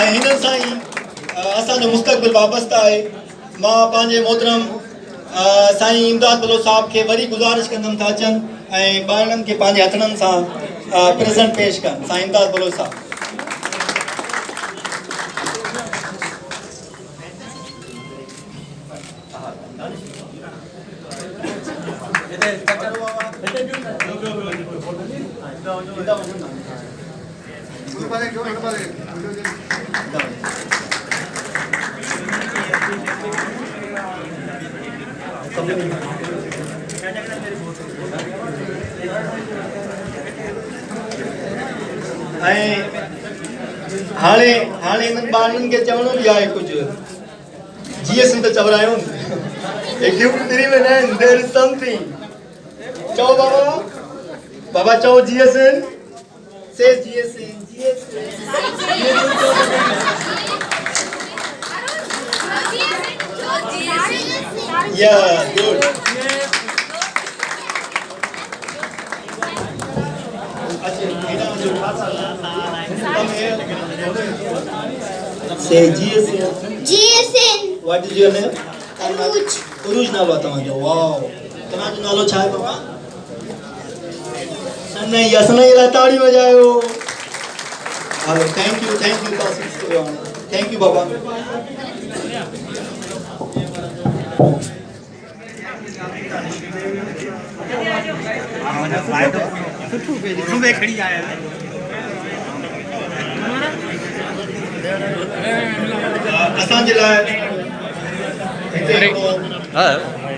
ऐं हिन सां ई असांजो मुस्तक़बिल वाबस्ता आहे। मां पंहिंजे मोहतरम साईं इमदाद बलोच साहब खे वरी गुज़ारिश कंदुमि था अचनि ऐं ॿारनि खे पंहिंजे हथनि सां प्रेज़ेंट पेश कनि। साईं इमदाद बलोच साहब। हाणे इन्हनि ॿारनि खे चवणो बि आहे कुझु। जीअं त चवरायो गिफ्ट ॾिनी वेंदा आहिनि। There is something. चओ बाबा, बाबा चओ G. S G Yeah, good. Say GSN. GSN. What is your name? Aruj. Aruj नालो तव्हांजो। वाओ। तव्हांजो नालो छा आहे बाबा? सनई असनई ला ताड़ी वजायो। Hello, thank you thank you बाबा। खड़ी आया असांजे लाइ